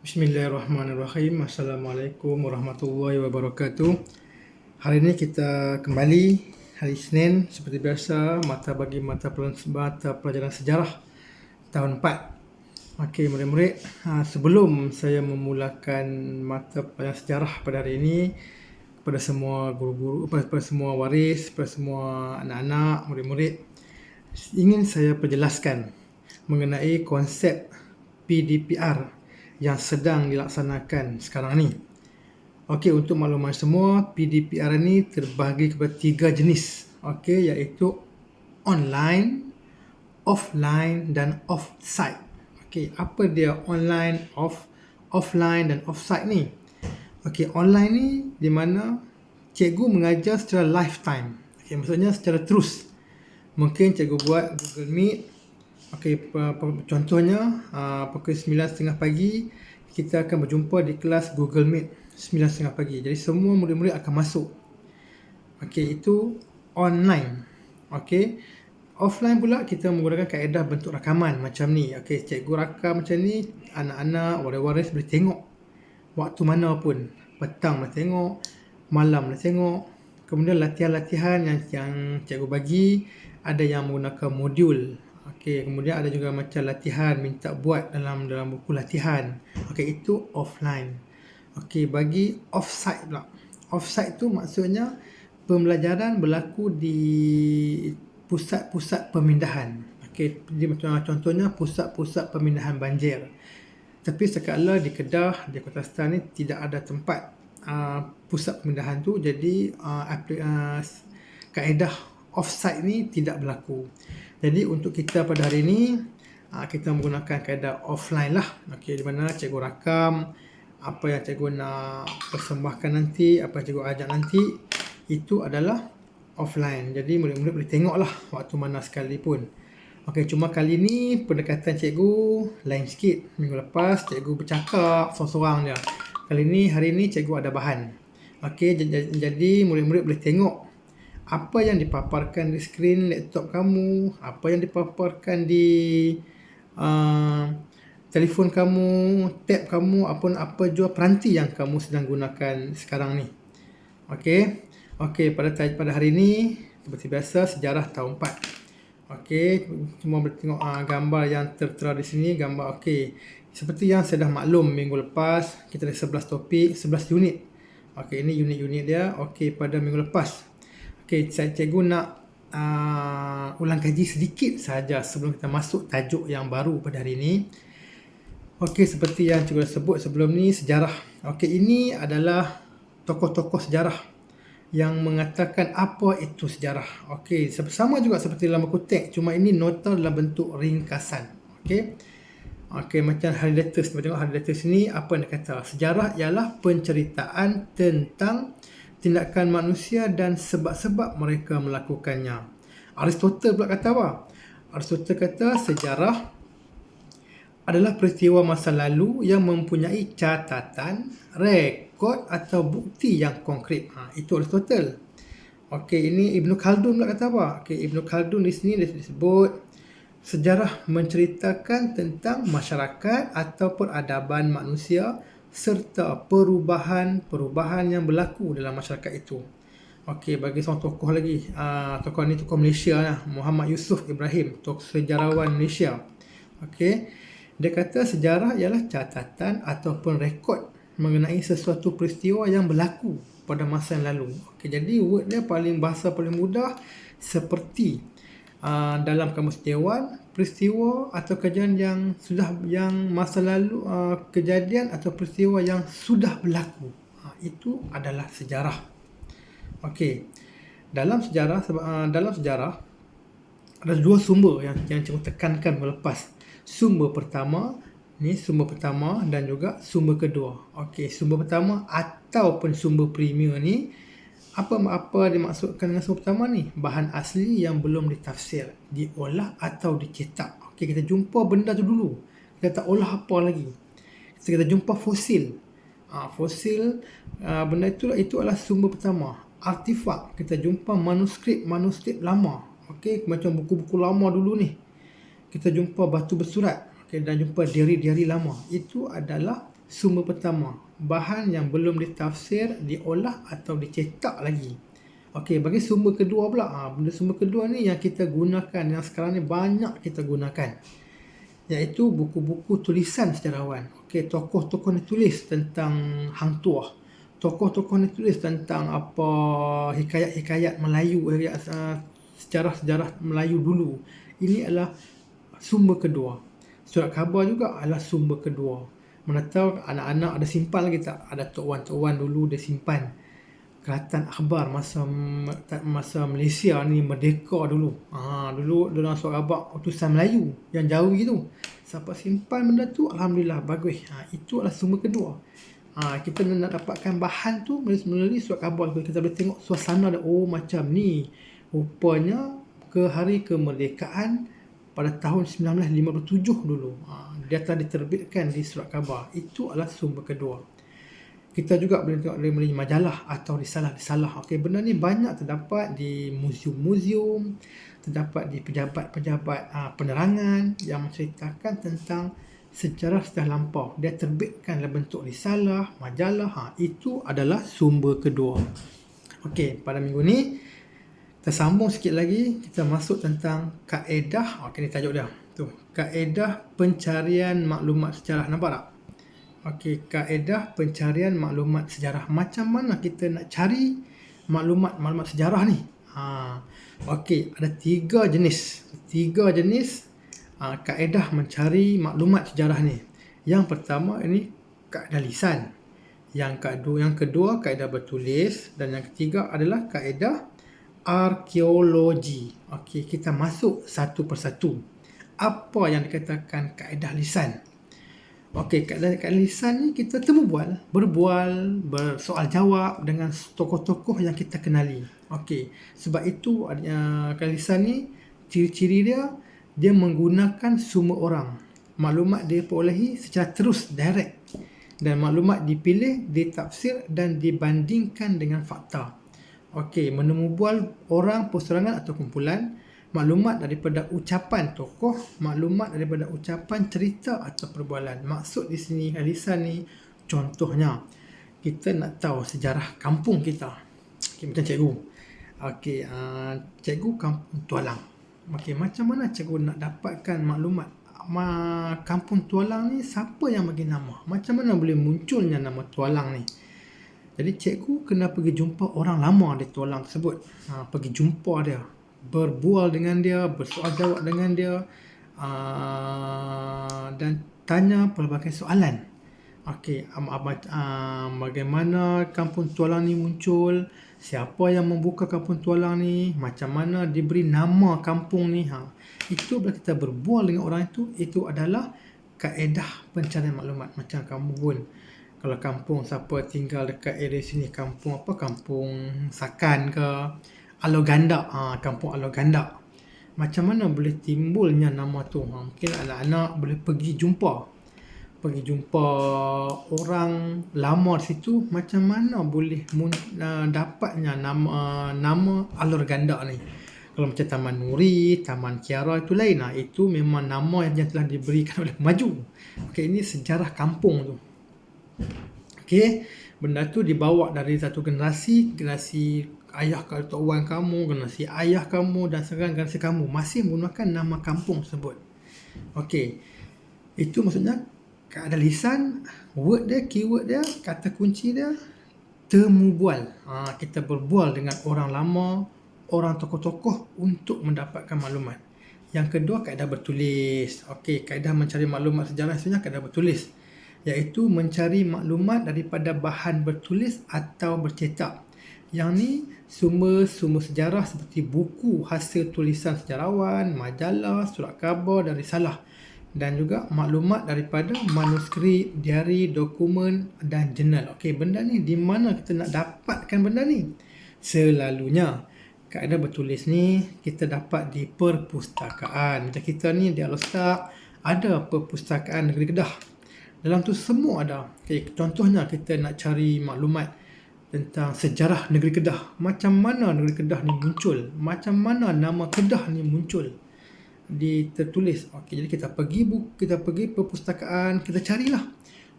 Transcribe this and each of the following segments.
Bismillahirrahmanirrahim. Assalamualaikum warahmatullahi wabarakatuh. Hari ini kita kembali hari Isnin seperti biasa mata pelajaran sejarah tahun 4. Okey murid-murid, sebelum saya memulakan mata pelajaran sejarah pada hari ini, kepada semua guru-guru, kepada semua waris, kepada semua anak-anak, murid-murid, ingin saya perjelaskan mengenai konsep PDPR yang sedang dilaksanakan sekarang ni. Okey, untuk makluman semua, PDPR ni terbahagi kepada 3 jenis. Okey, iaitu online, offline dan offsite. Okey, apa dia online, offline dan offsite ni? Okey, online ni di mana cikgu mengajar secara lifetime. Okey, maksudnya secara terus. Mungkin cikgu buat Google Meet. Okey, contohnya pukul 9.30 pagi kita akan berjumpa di kelas Google Meet 9.30 pagi. Jadi semua murid-murid akan masuk. Okey, itu online. Okey. Offline pula kita menggunakan kaedah bentuk rakaman macam ni. Okey, cikgu rakam macam ni, anak-anak, waris-waris boleh tengok waktu mana pun. Petang boleh tengok, malam boleh tengok. Kemudian latihan-latihan yang cikgu bagi ada yang menggunakan modul. Okey, kemudian ada juga macam latihan minta buat dalam buku latihan. Okey, itu offline. Okey, bagi offsite pula. Offsite tu maksudnya pembelajaran berlaku di pusat-pusat pemindahan. Okey, contohnya pusat-pusat pemindahan banjir. Tapi sekala di Kedah, di Kota Star ni tidak ada tempat pusat pemindahan tu, jadi kaedah offsite ni tidak berlaku. Jadi untuk kita pada hari ini kita menggunakan kaedah offline lah. Okey, di mana cikgu rakam apa yang cikgu nak persembahkan nanti, apa yang cikgu ajak nanti, itu adalah offline. Jadi murid-murid boleh tengok lah waktu mana sekalipun. Okey, cuma kali ni pendekatan cikgu lain sikit. Minggu lepas cikgu bercakap seorang-seorang je. Kali ni, hari ni cikgu ada bahan. Okey, jadi murid-murid boleh tengok apa yang dipaparkan di skrin laptop kamu, apa yang dipaparkan di telefon kamu, tab kamu, apa jua peranti yang kamu sedang gunakan sekarang ni. Okey. Okey, pada hari ini seperti biasa sejarah tahun 4. Okey, semua boleh tengok gambar yang tertera di sini, gambar okey. Seperti yang saya dah maklum minggu lepas, kita ada 11 topik, 11 unit. Okey, ini unit-unit dia. Okey, pada minggu lepas. Okey, cikgu nak ulang kaji sedikit saja sebelum kita masuk tajuk yang baru pada hari ini. Okey, seperti yang cikgu dah sebut sebelum ni, sejarah. Okey, ini adalah tokoh-tokoh sejarah yang mengatakan apa itu sejarah. Okey, sama juga seperti dalam buku teks, cuma ini nota dalam bentuk ringkasan. Okey. Okey, macam Herodotus. Kita tengok Herodotus ni apa yang dia kata. Sejarah ialah penceritaan tentang tindakan manusia dan sebab-sebab mereka melakukannya. Aristotle pula kata apa? Aristotle kata sejarah adalah peristiwa masa lalu yang mempunyai catatan, rekod atau bukti yang konkret. Itu Aristotle. Okey, ini Ibn Khaldun pula kata apa? Okey, Ibn Khaldun di sini disebut sejarah menceritakan tentang masyarakat atau peradaban manusia serta perubahan yang berlaku dalam masyarakat itu. Okey, bagi seorang tokoh lagi. Tokoh ni tokoh Malaysia lah, Muhammad Yusof Ibrahim, tokoh sejarawan Malaysia. Okey. Dia kata sejarah ialah catatan ataupun rekod mengenai sesuatu peristiwa yang berlaku pada masa yang lalu. Okey, jadi word dia bahasa paling mudah seperti dalam kamus dewan, peristiwa atau kejadian yang masa lalu, kejadian atau peristiwa yang sudah berlaku. Itu adalah sejarah. Okey. Dalam sejarah ada dua sumber yang cikgu tekankan melepas. Sumber pertama dan juga sumber kedua. Okey, sumber pertama ataupun sumber premier ni, apa dimaksudkan dengan sumber pertama ni? Bahan asli yang belum ditafsir, diolah atau dicetak. Okey, kita jumpa benda tu dulu. Kita tak olah apa lagi. Kita jumpa fosil. Fosil, benda itu adalah sumber pertama. Artifak, kita jumpa manuskrip lama. Okey, macam buku-buku lama dulu ni. Kita jumpa batu bersurat, dan jumpa diari-diari lama. Itu adalah sumber pertama. Bahan yang belum ditafsir, diolah atau dicetak lagi. Okey, bagi sumber kedua pula. Benda sumber kedua ni yang kita gunakan, yang sekarang ni banyak kita gunakan. Iaitu buku-buku tulisan sejarawan. Okey, tokoh-tokoh ni tulis tentang Hang Tuah. Tokoh-tokoh ni tulis tentang apa hikayat-hikayat Melayu, sejarah-sejarah Melayu dulu. Ini adalah sumber kedua. Surat khabar juga adalah sumber kedua. Mana tahu anak-anak ada simpan lagi tak? Ada Tok Wan dulu dia simpan keratan akhbar masa Malaysia ni merdeka dulu. Dulu dalam surat khabar utusan Melayu yang jauh gitu. Siapa simpan benda tu, alhamdulillah bagus. Itu adalah sumber kedua. Kita nak dapatkan bahan tu melalui surat khabar. Kita boleh tengok suasana dia. Oh, macam ni. Rupanya ke hari kemerdekaan pada tahun 1957 dulu. Dia telah diterbitkan di surat khabar. Itu adalah sumber kedua. Kita juga boleh tengok dari majalah atau risalah-risalah. Okey, benda ni banyak terdapat di muzium-muzium, terdapat di pejabat-pejabat penerangan yang menceritakan tentang sejarah lampau. Dia terbitkan dalam bentuk risalah, majalah. Itu adalah sumber kedua. Okey, pada minggu ni kita sambung sikit lagi. Kita masuk tentang kaedah. Okey, ni tajuk dia. Tu, kaedah pencarian maklumat sejarah. Nampak tak? Okey, kaedah pencarian maklumat sejarah. Macam mana kita nak cari maklumat sejarah ni? Okey, ada tiga jenis. Kaedah mencari maklumat sejarah ni. Yang pertama ini kaedah lisan. Yang kedua kaedah bertulis, dan yang ketiga adalah kaedah arkeologi. Okey, kita masuk satu persatu. Apa yang dikatakan kaedah lisan? Okey, kaedah lisan ni kita berbual, bersoal jawab dengan tokoh-tokoh yang kita kenali. Okey, sebab itu kaedah lisan ni ciri-ciri dia menggunakan sumber orang. Maklumat dia perolehi secara terus, direct, dan maklumat dipilih, ditafsir dan dibandingkan dengan fakta. Okey, menemu bual orang, perseorangan atau kumpulan, maklumat daripada ucapan tokoh, maklumat daripada ucapan cerita atau perbualan. Maksud di sini lisan ni, contohnya kita nak tahu sejarah kampung kita. Okey, macam cikgu. Okey, cikgu kampung Tualang. Okey, macam mana cikgu nak dapatkan maklumat kampung Tualang ni, siapa yang bagi nama? Macam mana boleh munculnya nama Tualang ni? Jadi cikgu kena pergi jumpa orang lama di Tualang tersebut. Pergi jumpa dia, berbual dengan dia, bersoal jawab dengan dia, dan tanya pelbagai soalan. Okey, bagaimana kampung Tualang ni muncul, siapa yang membuka kampung Tualang ni, macam mana diberi nama kampung ni. Itu bila kita berbual dengan orang itu adalah kaedah pencarian maklumat. Macam kamu pun, kalau kampung siapa tinggal dekat area sini, kampung apa, kampung Sakan ke, Aloganda, kampung Aloganda. Macam mana boleh timbulnya nama tu? Mungkin anak-anak boleh pergi jumpa orang lama di situ. Macam mana boleh dapatnya nama Aloganda ni? Kalau macam Taman Nuri, Taman Kiara itu lain. Itu memang nama yang telah diberikan oleh Maju. Okey, ini sejarah kampung tu. Okey, benda tu dibawa dari satu generasi ayah Tok Wan kamu, generasi ayah kamu, dan sekarang generasi kamu masih menggunakan nama kampung tersebut. Okey, itu maksudnya kaedah lisan, word dia, keyword dia, kata kunci dia, temu bual. Kita berbual dengan orang lama, orang tokoh-tokoh untuk mendapatkan maklumat. Yang kedua, kaedah bertulis. Okey, kaedah mencari maklumat sejarah sebenarnya kaedah bertulis, iaitu mencari maklumat daripada bahan bertulis atau bercetak. Yang ni sumber-sumber sejarah seperti buku hasil tulisan sejarawan, majalah, surat khabar dan risalah, dan juga maklumat daripada manuskrip, diari, dokumen dan jurnal. Okey, benda ni di mana kita nak dapatkan benda ni? Selalunya kaedah bertulis ni kita dapat di perpustakaan. Macam kita ni di Al-Ustaz ada perpustakaan Negeri Kedah. Dalam tu semua ada. Okay, contohnya kita nak cari maklumat tentang sejarah Negeri Kedah. Macam mana Negeri Kedah ni muncul? Macam mana nama Kedah ni muncul? Tertulis. Okey, jadi kita pergi perpustakaan, kita carilah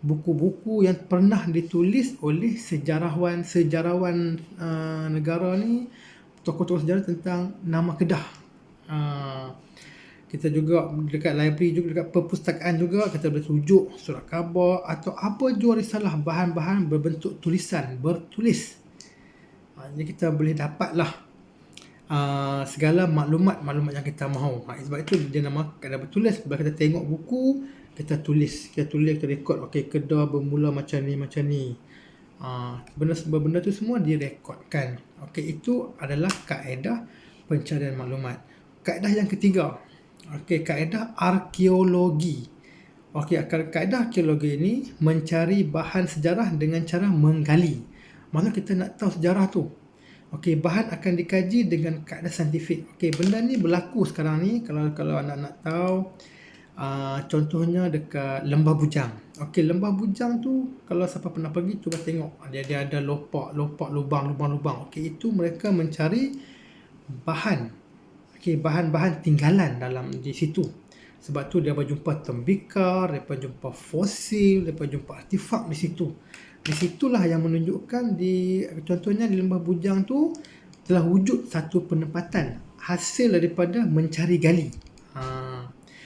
buku-buku yang pernah ditulis oleh sejarawan negara ni, tokoh-tokoh sejarah tentang nama Kedah. Kita juga dekat library juga, dekat perpustakaan juga, kita boleh rujuk surat khabar atau apa jua risalah bahan-bahan berbentuk tulisan, bertulis. Jadi kita boleh dapatlah segala maklumat yang kita mahu. Sebab itu dia nama kaedah bertulis. Bila kita tengok buku, kita tulis, kita rekod. Okey, Kedah bermula macam ni. Benda tu semua direkodkan. Okey, itu adalah kaedah pencarian maklumat. Kaedah yang ketiga, okey, kaedah arkeologi. Okey, kaedah arkeologi ini mencari bahan sejarah dengan cara menggali. Maksudnya kita nak tahu sejarah tu. Okey, bahan akan dikaji dengan kaedah saintifik. Okey, benda ni berlaku sekarang ni kalau anak nak tahu. Contohnya dekat Lembah Bujang. Okey, Lembah Bujang tu kalau siapa pernah pergi cuba tengok. Dia ada lopak, lubang. Okey, itu mereka mencari bahan. Okey, bahan-bahan tinggalan dalam di situ. Sebab tu dia berjumpa tembikar, dia berjumpa fosil, dia berjumpa artifak di situ. Di situlah yang menunjukkan contohnya di Lembah Bujang tu telah wujud satu penempatan hasil daripada mencari gali.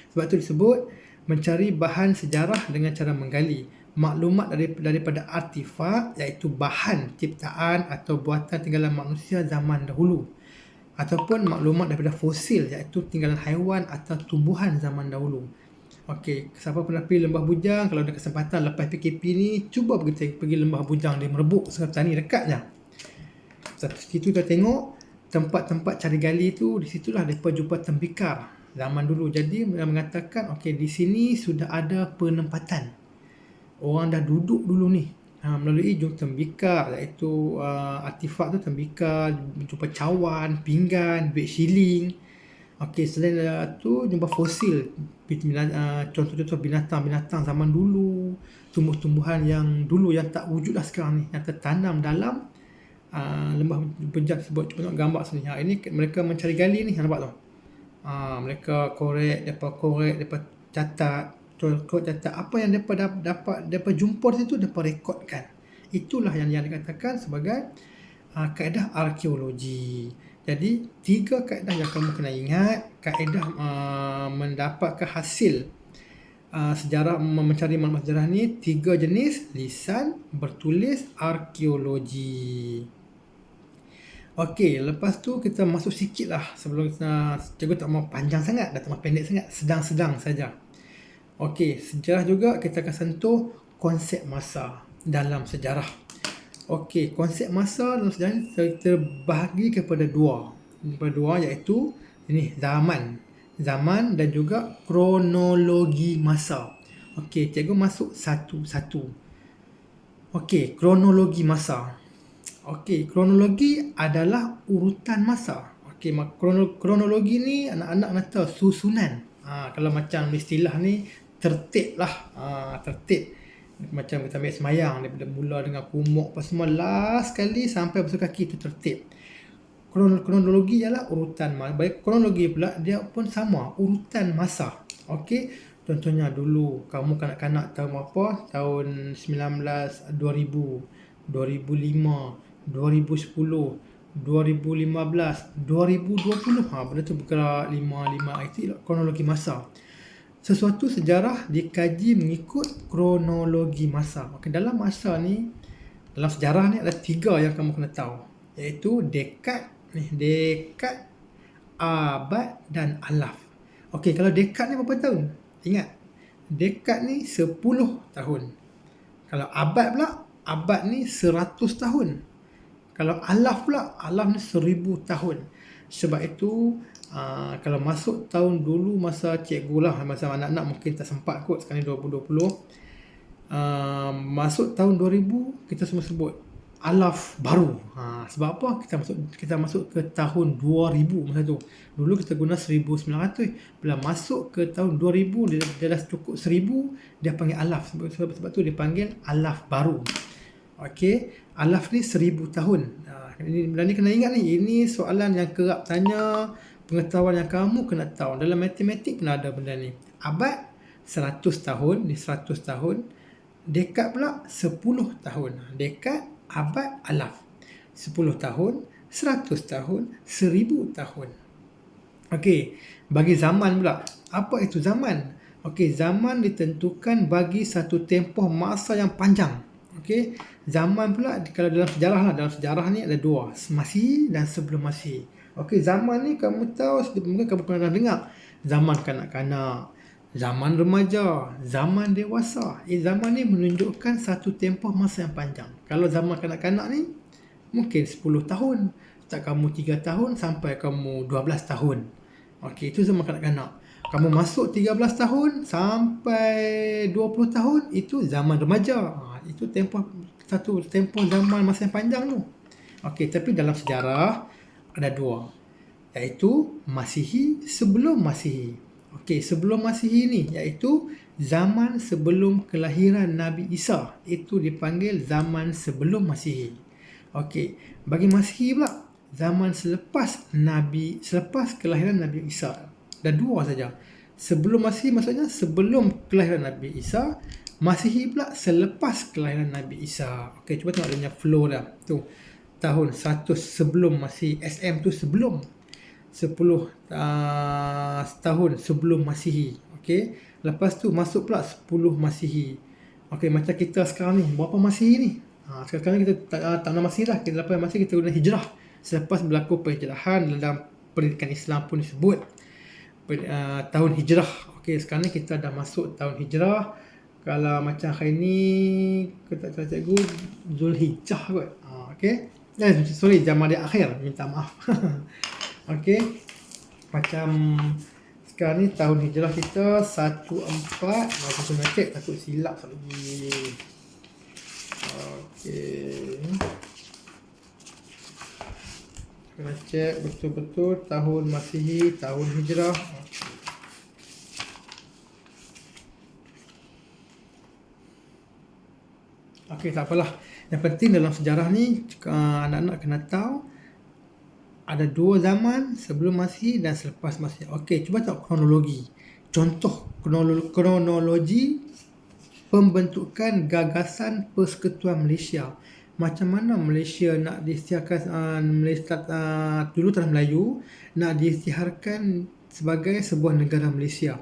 Sebab tu disebut mencari bahan sejarah dengan cara menggali. Maklumat daripada artifak, iaitu bahan ciptaan atau buatan tinggalan manusia zaman dahulu. Ataupun maklumat daripada fosil, iaitu tinggalan haiwan atau tumbuhan zaman dahulu. Okey, siapa pernah pergi Lembah Bujang, kalau ada kesempatan lepas PKP ni, cuba pergi Lembah Bujang di Merebuk, Sungai Petani, dekatnya. Situ kita tengok tempat-tempat cari gali tu, di situlah mereka jumpa tembikar zaman dulu. Jadi mereka mengatakan, okey, di sini sudah ada penempatan. Orang dah duduk dulu ni. Melalui tembikar, iaitu artifak tu tembikar, jumpa cawan, pinggan, duit shilling. Okey, selain tu jumpa fosil, contoh-contoh binatang-binatang zaman dulu, tumbuh-tumbuhan yang dulu yang tak wujud dah sekarang ni, yang tertanam dalam Lembah Bujang sebut. Cuba tengok gambar sini. Ini mereka mencari gali ni, nampak tu. Mereka korek, depa catat apa yang depa jumpa di situ, depa rekodkan. Itulah yang dikatakan sebagai kaedah arkeologi. Jadi 3 kaedah yang kamu kena ingat. Kaedah mendapatkan hasil sejarah, mencari maklumat sejarah ni 3 jenis: lisan, bertulis, arkeologi. Okey, lepas tu kita masuk sikit lah sebelum cikgu tak mau panjang sangat dan tak mau pendek sangat, sedang-sedang saja. Okey, sejarah juga kita akan sentuh konsep masa dalam sejarah. Okey, konsep masa dalam sejarah ni terbahagi kepada dua, iaitu ini zaman dan juga kronologi masa. Okey, cikgu masuk satu-satu. Okey, kronologi masa. Okey, kronologi adalah urutan masa. Okey, kronologi ni anak-anak nak tahu susunan. Kalau macam istilah ni tertib lah. Tertib. Macam kita ambil semayang daripada mula dengan kumuk apa semua, last sekali sampai basuh kaki, itu tertib. Kronologi ialah urutan masa. Baik, kronologi pula dia pun sama, urutan masa. Okey, contohnya dulu kamu kanak-kanak tahu apa? Tahun 2000, 2005, 2010, 2015, 2020. Benda tu bergerak 5 itu kronologi masa. Sesuatu sejarah dikaji mengikut kronologi masa. Okey, dalam masa ni, dalam sejarah ni ada 3 yang kamu kena tahu, iaitu dekad, abad dan alaf. Okey, kalau dekad ni berapa tahun? Ingat, dekad ni 10 tahun. Kalau abad pula, abad ni 100 tahun. Kalau alaf pula, alaf ni 1000 tahun. Sebab itu kalau masuk tahun dulu, masa cikgu lah, masa anak-anak mungkin tak sempat kot, sekarang ni 2020. Masuk tahun 2000, kita semua sebut alaf baru. Sebab apa? Kita masuk ke tahun 2000 masa tu. Dulu kita guna 1900. Bila masuk ke tahun 2000, dia dah cukup 1000, dia panggil alaf. Sebab tu dia panggil alaf baru. Okey, alaf ni 1000 tahun. Benda ni kena ingat ni. Ini soalan yang kerap tanya, pengetahuan yang kamu kena tahu. Dalam matematik pun ada benda ni. Abad 100 tahun, ni 100 tahun. Dekad pula 10 tahun. Dekad, abad, alaf. 10 tahun, 100 tahun, 1000 tahun. Okey, bagi zaman pula. Apa itu zaman? Okey, zaman ditentukan bagi satu tempoh masa yang panjang. Okey, zaman pula kalau dalam sejarah lah, dalam sejarah ni ada dua, Masihi dan sebelum Masihi. Okey, zaman ni kamu tahu, mungkin kamu pernah dengar. Zaman kanak-kanak, zaman remaja, zaman dewasa. Zaman ni menunjukkan satu tempoh masa yang panjang. Kalau zaman kanak-kanak ni mungkin 10 tahun. Tak kamu 3 tahun sampai kamu 12 tahun. Okey, itu zaman kanak-kanak. Kamu masuk 13 tahun sampai 20 tahun, itu zaman remaja. Itu satu tempoh zaman masa yang panjang tu. Okey, tapi dalam sejarah ada dua, iaitu Masihi, sebelum Masihi. Okey, sebelum Masihi ni iaitu zaman sebelum kelahiran Nabi Isa. Itu dipanggil zaman sebelum Masihi. Okey, bagi Masihi pula zaman selepas kelahiran Nabi Isa. Dah dua saja. Sebelum Masihi maksudnya sebelum kelahiran Nabi Isa, Masihi pula selepas kelahiran Nabi Isa. Okey, cuba tengok dia punya flow dah. Tu. Tahun 100 sebelum Masihi, SM tu sebelum. 10 tahun sebelum Masihi. Okey. Lepas tu masuk pula 10 Masihi. Okey, macam kita sekarang ni, berapa Masihi ni? Sekarang ni kita tak nak Masihi dah. Lepas Masihi kita guna hijrah. Selepas berlaku penhijrahan dalam pendidikan Islam pun disebut tahun hijrah. Okey, sekarang ni kita dah masuk tahun hijrah. Kalau macam hari ni kata cikgu Zulhijjah kot. Okey. Sorry, Jamadil Akhir, minta maaf. Okey. Macam sekarang ni tahun hijrah kita 14. Aku nak cek takut silap lagi. Okey. Kena cek betul-betul tahun Masihi, tahun hijrah. Okey, tak apalah. Yang penting dalam sejarah ni anak-anak kena tahu ada dua zaman, sebelum Masihi dan selepas Masihi. Okey, cuba tengok kronologi. Contoh kronologi pembentukan gagasan Persekutuan Malaysia. Macam mana Malaysia nak diisytiharkan, dulu tanah Melayu nak diisytiharkan sebagai sebuah negara Malaysia.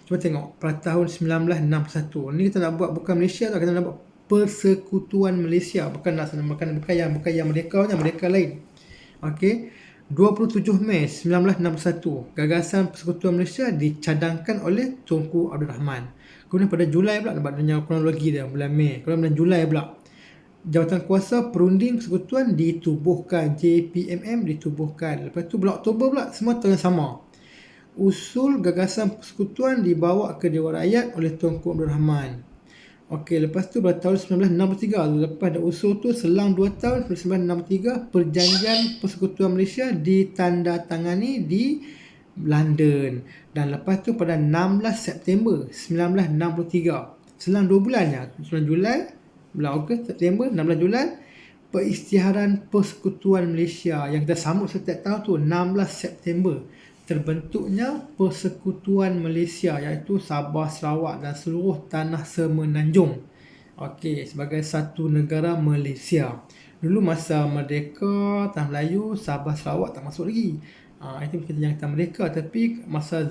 Cuba tengok pada tahun 1961. Ni kita nak buat bukan Malaysia tak, kita nak buat Persekutuan Malaysia, bukan yang merdeka lain. Okey. 27 Mei 1961, gagasan Persekutuan Malaysia dicadangkan oleh Tunku Abdul Rahman. Kemudian pada Julai pula, dapat dengar kronologi dia, bulan Mei. Kemudian bulan Julai pula, Jawatan Kuasa Perunding Persekutuan ditubuhkan, JPMM ditubuhkan. Lepas tu bulan Oktober pula, semua tahun yang sama. Usul gagasan persekutuan dibawa ke Dewan Rakyat oleh Tunku Abdul Rahman. Okey, lepas tu pada tahun 1963, lepas dah usul tu selang 2 tahun, 1963, Perjanjian Persekutuan Malaysia ditandatangani di London. Dan lepas tu pada 16 September 1963, selang 2 bulannya, 9 Julai, bulan Ogos, September, 16 Julai, Perisytiharan Persekutuan Malaysia yang kita sambut setiap tahun tu 16 September. Terbentuknya Persekutuan Malaysia, iaitu Sabah, Sarawak dan seluruh tanah semenanjung. Okey, sebagai satu negara Malaysia. Dulu masa merdeka tanah Melayu, Sabah, Sarawak tak masuk lagi. Itu kita jangan kata merdeka, tapi masa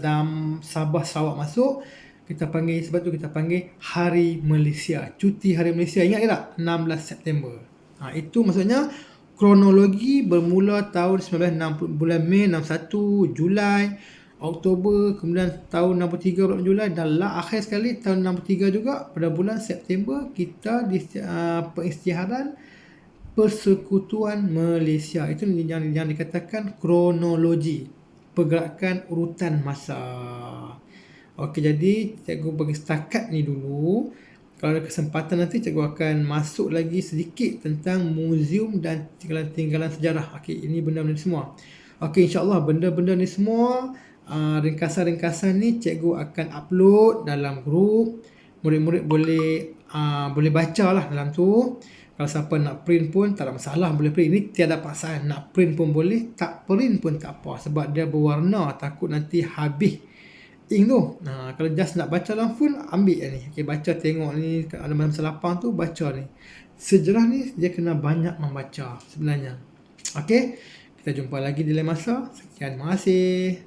Sabah, Sarawak masuk, sebab tu kita panggil Hari Malaysia, cuti Hari Malaysia. Ingat ke tak? 16 September. Itu maksudnya kronologi bermula tahun 1960, bulan Mei 61, Julai, Oktober, kemudian tahun 63 bulan Julai, dan akhir sekali tahun 63 juga pada bulan September kita di pengisytiharan Persekutuan Malaysia. Itu yang dikatakan kronologi, pergerakan urutan masa. Okey, jadi cikgu bagi setakat ni dulu. Kalau ada kesempatan nanti cikgu akan masuk lagi sedikit tentang muzium dan tinggalan-tinggalan sejarah. Okey, ini benda-benda ni semua. Okey, insya-Allah benda-benda ni semua, ringkasan-ringkasan ni cikgu akan upload dalam grup. Murid-murid boleh bacalah dalam tu. Kalau siapa nak print pun tak ada masalah, boleh print. Ini tiada paksaan, nak print pun boleh, tak print pun tak apa sebab dia berwarna, takut nanti habis ink tu. Kalau just nak baca langsung, ambil ni. Okay, baca, tengok ni kat halaman masa lapang tu, baca ni. Sejarah ni dia kena banyak membaca sebenarnya. Okay, kita jumpa lagi di lain masa. Sekian, terima kasih.